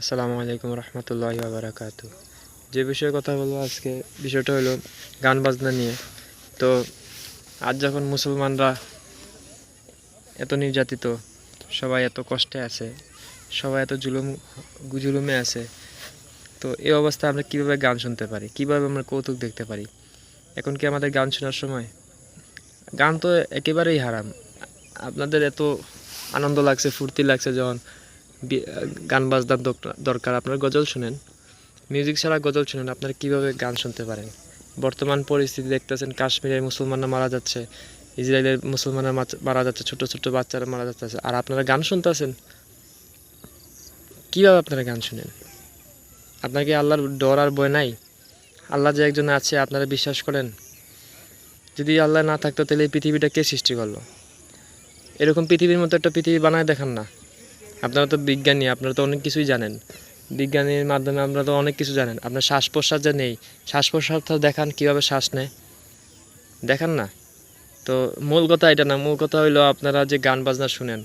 আসসালামু আলাইকুম রহমতুল্লাহি ওয়া বারাকাতুহু। যে বিষয়ে কথা বলবো আজকে, বিষয়টা হলো গান বাজনা নিয়ে। তো আজ যখন মুসলমানরা এত নির্যাতিত, সবাই এত কষ্টে আছে, সবাই এত জুলুমে আছে, তো এই অবস্থায় আমরা কীভাবে গান শুনতে পারি, কীভাবে আমরা কৌতুক দেখতে পারি? এখন কি আমাদের গান শোনার সময়? গান তো একেবারেই হারাম। আপনাদের এত আনন্দ লাগছে, ফুর্তি লাগছে যখন গান বাজনার দরকার, আপনার গজল শুনেন, মিউজিক ছাড়া গজল শুনেন। আপনারা কীভাবে গান শুনতে পারেন? বর্তমান পরিস্থিতি দেখতেছেন, কাশ্মীরে মুসলমানরা মারা যাচ্ছে, ইসরায়েলের মুসলমানরা মারা যাচ্ছে, ছোট ছোট বাচ্চারা মারা যাচ্ছে, আর আপনারা গান শুনতেছেন। কীভাবে আপনারা গান শুনেন? আপনার কি আল্লাহর ডর আর ভয় নাই? আল্লাহ যে একজন আছে আপনারা বিশ্বাস করেন? যদি আল্লাহ না থাকতো তাহলে এই পৃথিবীটা কে সৃষ্টি করলো? এরকম পৃথিবীর মতো একটা পৃথিবী বানায় দেখান না। আপনারা তো বিজ্ঞানী, আপনারা তো অনেক কিছুই জানেন। বিজ্ঞানীর মাধ্যমে আপনারা তো অনেক কিছু জানেন। আপনার শ্বাস প্রশ্বাস যে নেই, শ্বাস প্রশ্বাসটা দেখান, কীভাবে শ্বাস নেয় দেখান না। তো মূল কথা এটা না, মূল কথা হইলো আপনারা যে গান বাজনা শুনেন,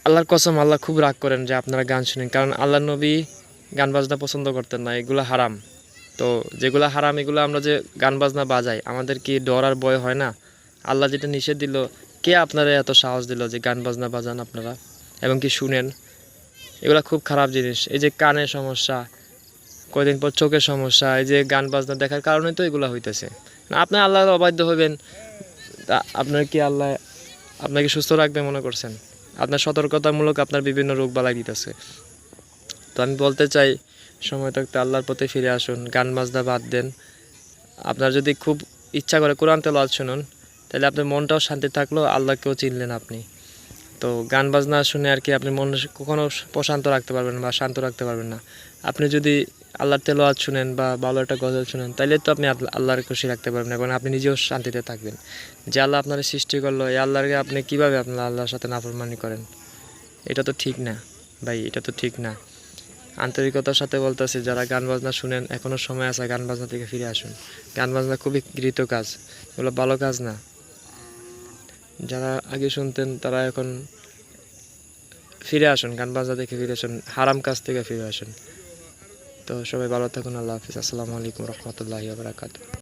আল্লাহর কসম আল্লাহ খুব রাগ করেন যে আপনারা গান শুনেন, কারণ আল্লাহ নবী গান বাজনা পছন্দ করতেন না, এগুলো হারাম। তো যেগুলো হারাম এগুলো আমরা যে গান বাজনা বাজাই, আমাদের কি ডর আর ভয় হয় না? আল্লাহ যেটা নিষেধ দিল, কে আপনারা এত সাহস দিল যে গান বাজনা বাজান আপনারা এবং কি শুনেন? এগুলো খুব খারাপ জিনিস। এই যে কানের সমস্যা, কয়দিন পর চোখের সমস্যা, এই যে গান বাজনা দেখার কারণে তো এগুলো হইতেছে। আপনি আল্লাহর অবাধ্য হবেন, আপনার কি আল্লাহ আপনাকে সুস্থ রাখবে মনে করছেন? আপনার সতর্কতামূলক আপনার বিভিন্ন রোগ বালাই দিতেছে। তো আমি বলতে চাই, সময় থাকতে আল্লাহর পথে ফিরে আসুন, গান বাজনা বাদ দেন। আপনার যদি খুব ইচ্ছা করে কোরআন তেলাওয়াত শুনুন, তাহলে আপনার মনটাও শান্তি থাকলো, আল্লাহকেও চিনলেন আপনি। তো গান বাজনা শুনে আর কি আপনি মন কখনো প্রশান্ত রাখতে পারবেন বা শান্ত রাখতে পারবেন না। আপনি যদি আল্লাহর তেলাওয়াত শুনেন বা ভালো একটা গজল শুনেন, তাইলে তো আপনি আল্লাহর খুশি রাখতে পারবেন এবং আপনি নিজেও শান্তিতে থাকবেন। যে আল্লাহ আপনার সৃষ্টি করলো, এই আল্লাহকে আপনি কীভাবে আপনার আল্লাহর সাথে নাফরমানি করেন? এটা তো ঠিক না ভাই, এটা তো ঠিক না। আন্তরিকতার সাথে বলতেছি, যারা গান বাজনা শুনেন, এখনও সময় আছে, গান বাজনা থেকে ফিরে আসুন। গান বাজনা খুবই গৃহীত কাজ, এগুলো ভালো কাজ না। যারা আগে শুনতেন তারা এখন ফিরে আসুন, গান বাজনা থেকে ফিরে আসুন, হারাম কাজ থেকে ফিরে আসুন। তো সবাই ভালো থাকুন, আল্লাহ হাফিজ, আসসালামু আলাইকুম রহমতুল্লাহি ওয়া বারাকাতুহু।